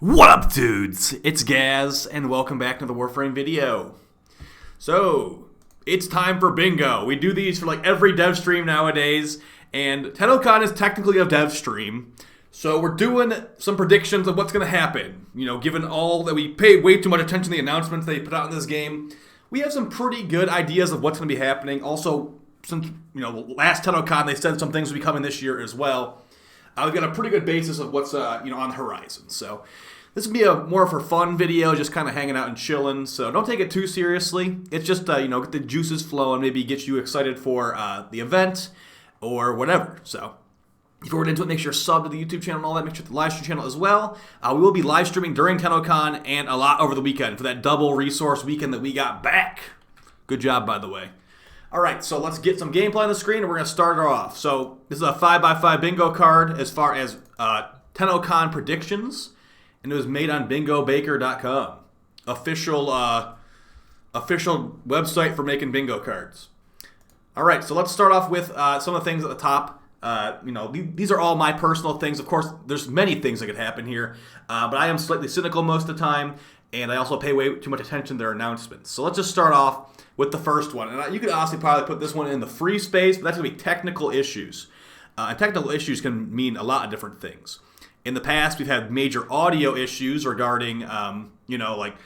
What up, dudes? It's Gaz, and welcome back to the WARFRAME video. So, it's time for bingo. We do these for like every dev stream nowadays, and Tennocon is technically a dev stream, so we're doing some predictions of what's going to happen. You know, given all that we paid way too much attention to the announcements they put out in this game, we have some pretty good ideas of what's going to be happening. Also, since, last Tennocon they said some things will be coming this year as well. We've got a pretty good basis of what's on the horizon. So this will be a more for fun video, just kind of hanging out and chilling. So don't take it too seriously. It's just get the juices flowing, maybe get you excited for the event or whatever. So if you're into it, make sure you sub to the YouTube channel and all that. Make sure to the live stream channel as well. We will be live streaming during Tennocon and a lot over the weekend for that double resource weekend that we got back. Good job, by the way. All right, so let's get some gameplay on the screen, and we're going to start it off. So this is a 5x5 bingo card as far as Tennocon predictions, and it was made on bingobaker.com, official website for making bingo cards. All right, so let's start off with some of the things at the top. These are all my personal things. Of course, there's many things that could happen here, but I am slightly cynical most of the time, and I also pay way too much attention to their announcements. So let's just start off with the first one. And you could honestly probably put this one in the free space, but that's going to be technical issues. And technical issues can mean a lot of different things. In the past, we've had major audio issues regarding, like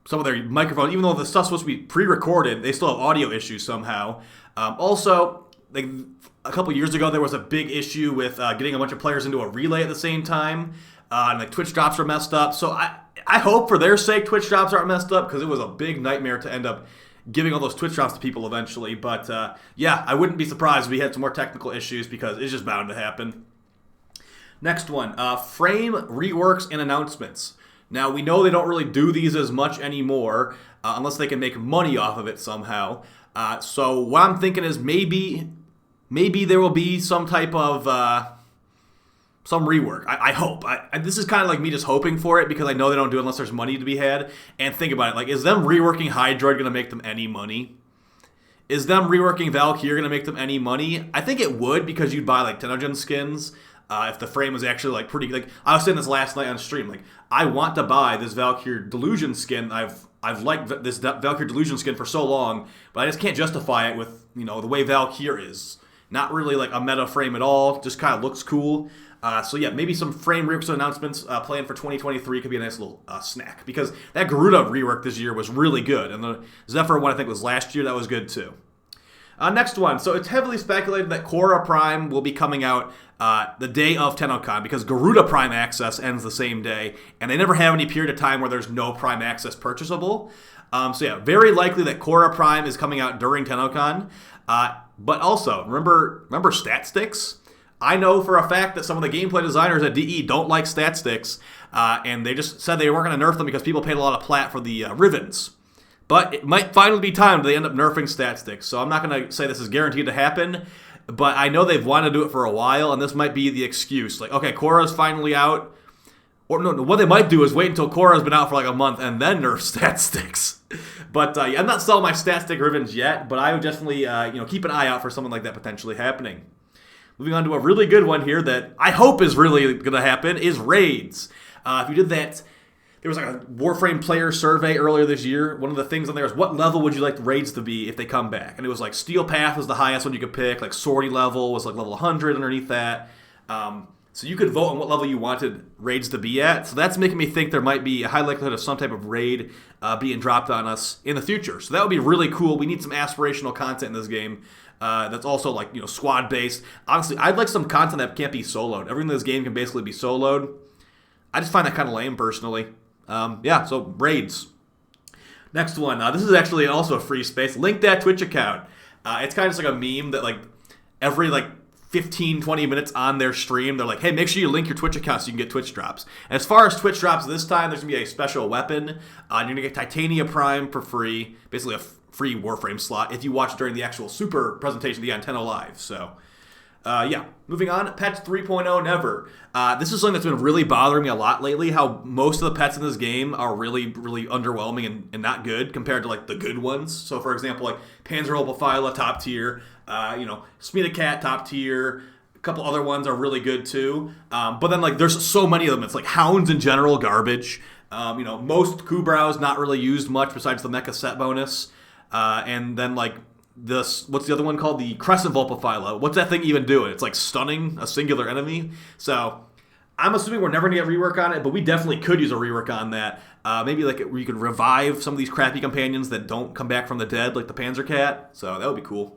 some of their microphones. Even though the stuff's supposed to be pre-recorded, they still have audio issues somehow. Also, like a couple years ago, there was a big issue with getting a bunch of players into a relay at the same time. And like Twitch drops are messed up. So I hope for their sake Twitch drops aren't messed up, because it was a big nightmare to end up giving all those Twitch drops to people eventually. But I wouldn't be surprised if we had some more technical issues, because it's just bound to happen. Next one, frame, reworks, and announcements. Now, we know they don't really do these as much anymore, unless they can make money off of it somehow. So what I'm thinking is maybe there will be some type of some rework. I hope. This is kind of like me just hoping for it, because I know they don't do it unless there's money to be had. And think about it. Like, is them reworking Hydroid going to make them any money? Is them reworking Valkyrie going to make them any money? I think it would, because you'd buy like Tennocon skins if the frame was actually like pretty. Like, I was saying this last night on stream. Like, I want to buy this Valkyrie Delusion skin. I've liked this Valkyrie Delusion skin for so long, but I just can't justify it with the way Valkyrie is. Not really like a meta frame at all. Just kind of looks cool. Maybe some frame reworks announcements planned for 2023 could be a nice little snack, because that Garuda rework this year was really good, and the Zephyr one I think was last year, that was good too. Next one, so it's heavily speculated that Korra Prime will be coming out the day of Tennocon, because Garuda Prime access ends the same day, and they never have any period of time where there's no Prime access purchasable. Very likely that Korra Prime is coming out during Tennocon. But also, remember stat sticks? I know for a fact that some of the gameplay designers at DE don't like stat sticks, and they just said they weren't going to nerf them because people paid a lot of plat for the Rivens. But it might finally be time they end up nerfing stat sticks, so I'm not going to say this is guaranteed to happen, but I know they've wanted to do it for a while, and this might be the excuse. Like, okay, Korra's finally out. Or no, what they might do is wait until Korra's been out for like a month and then nerf stat sticks. But I'm not selling my stat stick Rivens yet, but I would definitely keep an eye out for something like that potentially happening. Moving on to a really good one here that I hope is really going to happen is raids. If you did that, there was like a Warframe player survey earlier this year. One of the things on there is, what level would you like the raids to be if they come back? And it was like Steel Path was the highest one you could pick. Like Swordy level was like level 100 underneath that. So you could vote on what level you wanted raids to be at. So that's making me think there might be a high likelihood of some type of raid being dropped on us in the future. So that would be really cool. We need some aspirational content in this game. That's also like squad based. Honestly, I'd like some content that can't be soloed. Everything in this game can basically be soloed. I just find that kind of lame personally. So raids. Next one. This is actually also a free space. Link that Twitch account. It's kind of just like a meme that like every 15-20 minutes on their stream, they're like, hey, make sure you link your Twitch account so you can get Twitch drops. And as far as Twitch drops this time, there's going to be a special weapon. You're going to get Titania Prime for free, basically a free Warframe slot, if you watch during the actual super presentation of the Antenna Live. So, moving on, Pets 3.0 Never. This is something that's been really bothering me a lot lately, how most of the pets in this game are really, really underwhelming and not good compared to like the good ones. So, for example, like Panzer Opophyla, top tier. Smita Cat, top tier. couple other ones are really good too. But then like there's so many of them. It's like hounds in general, garbage. Most Kubrows not really used much besides the mecha set bonus. And then like this, what's the other one called? The Crescent Vulpaphyla. What's that thing even doing? It's like stunning a singular enemy. So I'm assuming we're never going to get rework on it, but we definitely could use a rework on that. Maybe like where you can revive some of these crappy companions that don't come back from the dead, like the Panzer Cat. So that would be cool.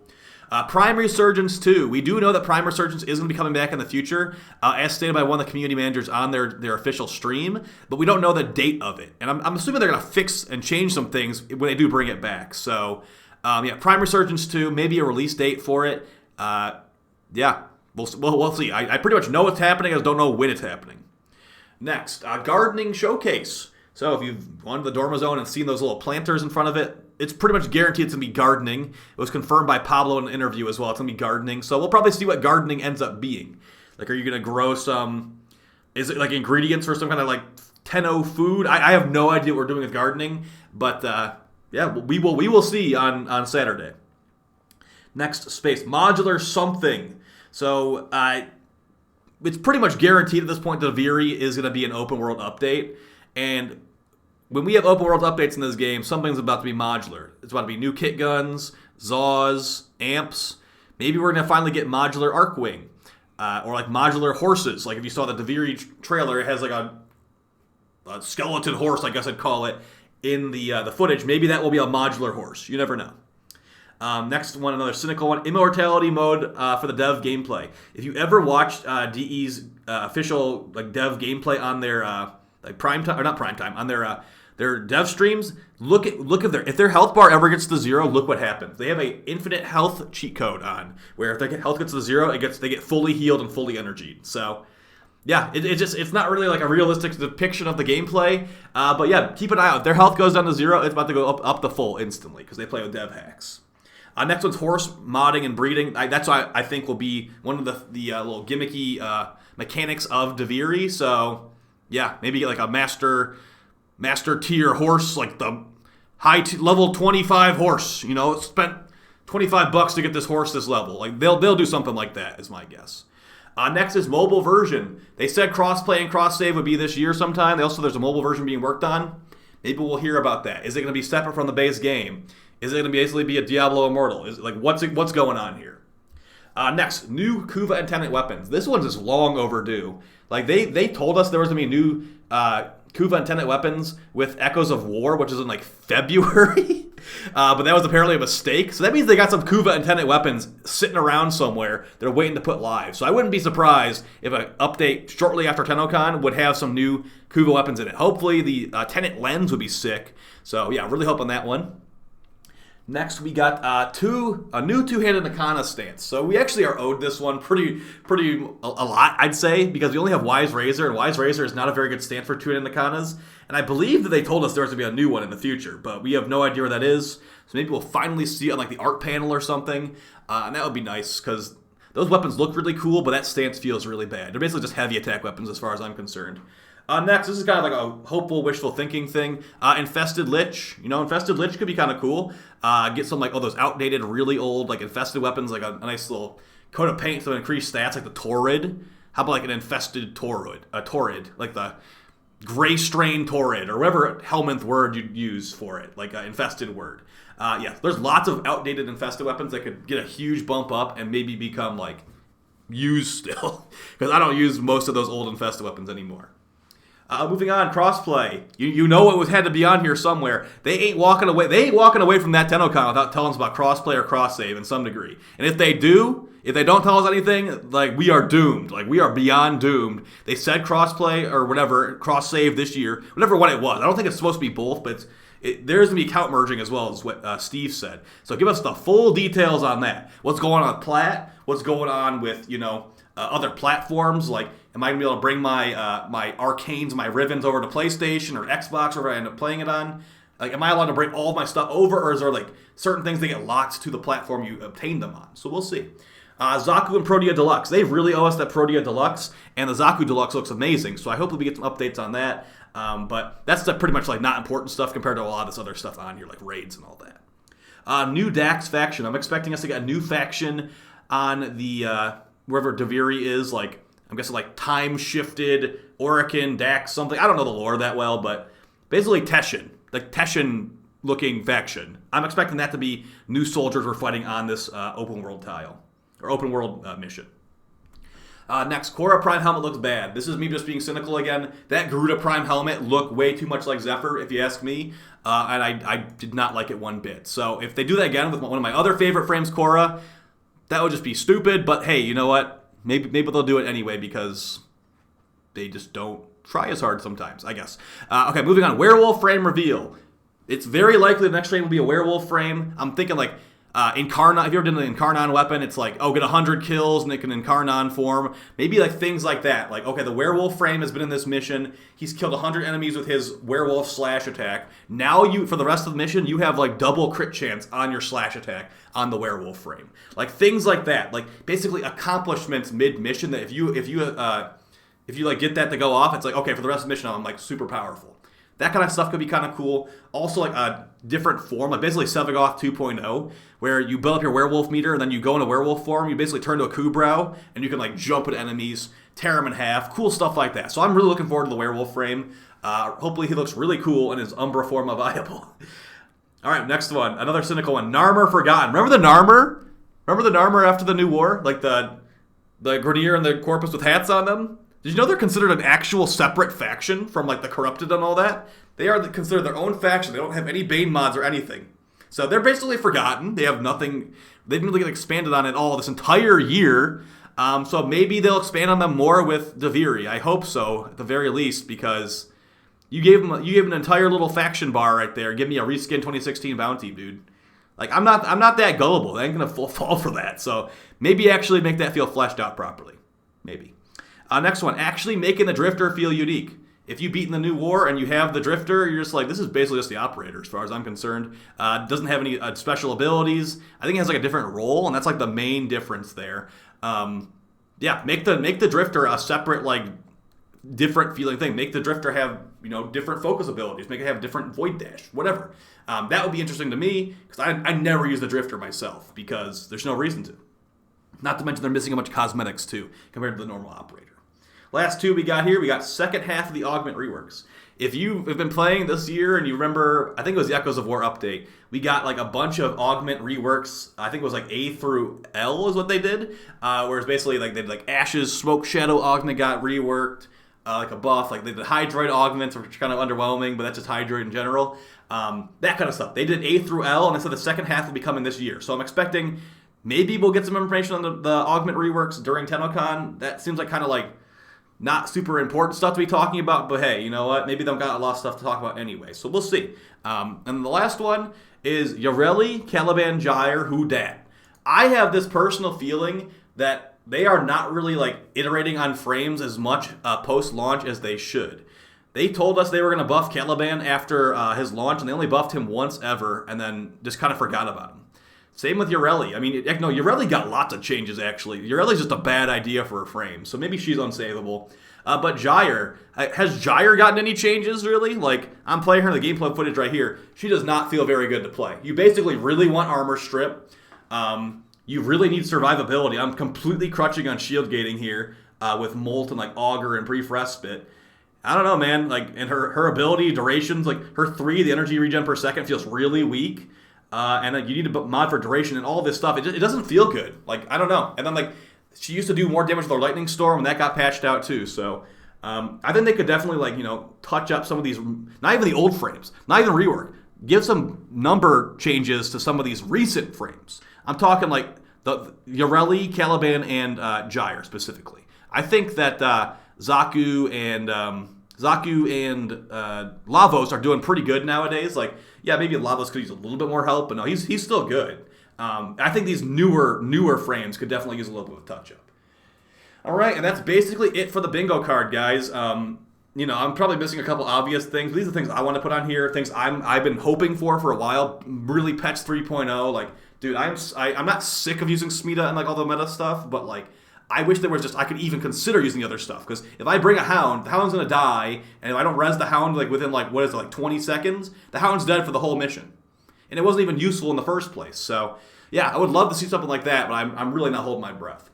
Prime Resurgence 2. We do know that Prime Resurgence is going to be coming back in the future, as stated by one of the community managers on their official stream, but we don't know the date of it. And I'm assuming they're going to fix and change some things when they do bring it back. So, Prime Resurgence 2, maybe a release date for it. We'll see. I pretty much know what's happening, I just don't know when it's happening. Next, Gardening Showcase. So if you've gone to the Dorma Zone and seen those little planters in front of it, it's pretty much guaranteed it's going to be gardening. It was confirmed by Pablo in an interview as well. It's going to be gardening. So we'll probably see what gardening ends up being. Like, are you going to grow some... Is it like ingredients for some kind of like Tenno food? I have no idea what we're doing with gardening. But we will see on Saturday. Next space. Modular something. So it's pretty much guaranteed at this point that Viri is going to be an open world update. And when we have open world updates in this game, something's about to be modular. It's about to be new kit guns, Zaws, amps. Maybe we're going to finally get modular Arcwing. Or like modular horses. Like if you saw the Deviri trailer, it has like a skeleton horse, I guess I'd call it, in the footage. Maybe that will be a modular horse. You never know. Next one, another cynical one. Immortality mode for the dev gameplay. If you ever watched DE's official like dev gameplay on their on their dev streams, look at if their health bar ever gets to 0, look what happens. They have a infinite health cheat code on where if their health gets to 0, they get fully healed and fully energied. So yeah, it's not really like a realistic depiction of the gameplay. But yeah, keep an eye out. If their health goes down to 0, it's about to go up the full instantly because they play with dev hacks. Next one's horse modding and breeding. That's why I think will be one of the little gimmicky mechanics of Deviri. So yeah, maybe get like a master tier horse, like the level 25 horse. Spent $25 to get this horse this level. Like they'll do something like that, is my guess. Next is mobile version. They said crossplay and cross save would be this year sometime. There's a mobile version being worked on. Maybe we'll hear about that. Is it going to be separate from the base game? Is it going to basically be a Diablo Immortal? Is it like what's going on here? Next, new Kuva and Tenant weapons. This one's just long overdue. Like they told us there was going to be new Kuva and Tenant weapons with Echoes of War, which is in like February. But that was apparently a mistake. So that means they got some Kuva and Tenant weapons sitting around somewhere they're waiting to put live. So I wouldn't be surprised if an update shortly after Tennocon would have some new Kuva weapons in it. Hopefully the Tenant lens would be sick. So yeah, really hoping that one. Next, we got a new two-handed Nakana stance. So we actually are owed this one pretty a lot, I'd say, because we only have Wise Razor, and Wise Razor is not a very good stance for two-handed Nakanas. And I believe that they told us there was going to be a new one in the future, but we have no idea where that is. So maybe we'll finally see it on like the art panel or something, and that would be nice because those weapons look really cool, but that stance feels really bad. They're basically just heavy attack weapons as far as I'm concerned. Next, this is kind of like a hopeful, wishful thinking thing. Infested Lich. Infested Lich could be kind of cool. Get some like those outdated, really old like infested weapons, like a nice little coat of paint to increase stats, like the Torrid. How about like an infested Torrid? A Torrid, like the Gray Strain Torrid, or whatever Helminth word you'd use for it, like an infested word. There's lots of outdated infested weapons that could get a huge bump up and maybe become like used still, because I don't use most of those old infested weapons anymore. Moving on, crossplay. You know it had to be on here somewhere. They ain't walking away. They ain't walking away from that Tennocon without telling us about crossplay or cross save in some degree. And if they don't tell us anything, like we are doomed. Like we are beyond doomed. They said crossplay or whatever, cross save this year, whatever one it was. I don't think it's supposed to be both, but there's gonna be account merging as well, as what Steve said. So give us the full details on that. What's going on with Plat? What's going on with other platforms? Like, am I going to be able to bring my my Arcanes, my Rivens over to PlayStation or Xbox, or whatever I end up playing it on? Like, am I allowed to bring all of my stuff over, or is there like certain things that get locked to the platform you obtained them on? So we'll see. Zaku and Protea Deluxe. They really owe us that Protea Deluxe, and the Zaku Deluxe looks amazing. So I hope we get some updates on that. But that's pretty much like not important stuff compared to a lot of this other stuff on here, like raids and all that. New Dax faction. I'm expecting us to get a new faction on the wherever Deviri is, like, I'm guessing like time-shifted, Orican, Dax, something. I don't know the lore that well, but basically Teshin. Like Teshin-looking faction. I'm expecting that to be new soldiers we're fighting on this open world tile. Or open world mission. Next, Korra Prime Helmet looks bad. This is me just being cynical again. That Garuda Prime Helmet looked way too much like Zephyr, if you ask me. And I did not like it one bit. So if they do that again with one of my other favorite frames, Korra, that would just be stupid. But hey, you know what? Maybe they'll do it anyway because they just don't try as hard sometimes, I guess. Okay, moving on. Werewolf frame reveal. It's very likely the next frame will be a werewolf frame. I'm thinking like Incarnon. If you ever did an Incarnon weapon, it's like, oh, get 100 kills and it can Incarnon form. Maybe like things like that. Like, okay, the werewolf frame has been in this mission. He's killed 100 enemies with his werewolf slash attack. Now for the rest of the mission, you have like double crit chance on your slash attack on the werewolf frame. Like things like that. Like basically accomplishments mid-mission that if you like get that to go off, it's like, okay, for the rest of the mission, I'm like super powerful. That kind of stuff could be kind of cool. Also, like a different form, like basically Sevagoth 2.0, where you build up your werewolf meter, and then you go into werewolf form. You basically turn to a Kubrau, and you can like jump at enemies, tear them in half, cool stuff like that. So I'm really looking forward to the werewolf frame. Hopefully he looks really cool in his Umbra form of viable. All right, next one, another cynical one. Narmer Forgotten. Remember the Narmer? Remember the Narmer after the New War? Like the Grineer and the Corpus with hats on them? Did you know they're considered an actual separate faction from like the Corrupted and all that? They are considered their own faction. They don't have any Bane mods or anything. So they're basically forgotten. They have nothing. They didn't really get expanded on at all this entire year. So maybe they'll expand on them more with Deviri. I hope so, at the very least, because you gave an entire little faction bar right there. Give me a reskin 2016 bounty, dude. Like I'm not that gullible. I ain't gonna fall for that. So maybe actually make that feel fleshed out properly. Maybe. Next one, actually making the Drifter feel unique. If you beat in the New War and you have the Drifter, you're just like, this is basically just the Operator as far as I'm concerned. Doesn't have any special abilities. I think it has like a different role, and that's like the main difference there. Yeah, make the Drifter a separate, like, different feeling thing. Make the Drifter have, different focus abilities. Make it have different Void Dash, whatever. That would be interesting to me, because I never use the Drifter myself, because there's no reason to. Not to mention they're missing a bunch of cosmetics, too, compared to the normal Operator. Last two we got here, we got second half of the Augment reworks. If you have been playing this year and you remember, I think it was the Echoes of War update, we got like a bunch of Augment reworks. I think it was like A through L is what they did. Whereas basically like they did like Ashes, Smoke Shadow Augment got reworked, like a buff. Like they did Hydroid Augments, which are kind of underwhelming, but that's just Hydroid in general. That kind of stuff. They did A through L, and they said the second half will be coming this year. So I'm expecting maybe we'll get some information on the Augment reworks during Tennocon. That seems like kind of like not super important stuff to be talking about, but hey, you know what? Maybe they've got a lot of stuff to talk about anyway, so we'll see. And the last one is Yareli, Caliban, Gyre, Who Dat. I have this personal feeling that they are not really like iterating on frames as much post-launch as they should. They told us they were going to buff Caliban after his launch, and they only buffed him once ever, and then just kind of forgot about him. Same with Yareli. I mean, no, Yareli got lots of changes, actually. Yareli's just a bad idea for a frame, so maybe she's unsavable. But Gyre, has Gyre gotten any changes, really? Like, I'm playing her in the gameplay footage right here. She does not feel very good to play. You basically really want armor strip. You really need survivability. I'm completely crutching on shield gating here with Molt and, like, Augur and Brief Respite. I don't know, man. Like, and her ability, durations, like, her 3, the energy regen per second, feels really weak. And you need to mod for duration and all this stuff. It doesn't feel good. Like, I don't know. And then, like, she used to do more damage with her Lightning Storm, and that got patched out, too. So, I think they could definitely, like, touch up some of these, not even the old frames, not even rework. Give some number changes to some of these recent frames. I'm talking, like, the Yareli, Caliban, and Gyre, specifically. I think that Zaku and Lavos are doing pretty good nowadays. Like, yeah, maybe Lavos could use a little bit more help, but no, he's still good. I think these newer frames could definitely use a little bit of touch-up. All right, and that's basically it for the bingo card, guys. I'm probably missing a couple obvious things. These are things I want to put on here, things I've been hoping for a while. Really, Patch 3.0. Like, dude, I'm not sick of using Smita and like all the meta stuff, but like, I wish there was I could even consider using the other stuff, because if I bring a Hound, the Hound's going to die, and if I don't res the Hound like within 20 seconds, the Hound's dead for the whole mission. And it wasn't even useful in the first place. So, yeah, I would love to see something like that, but I'm really not holding my breath.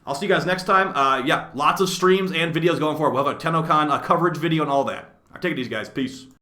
I'll see you guys next time. Yeah, lots of streams and videos going forward. We'll have a Tennocon coverage video and all that. Take it easy, guys. Peace.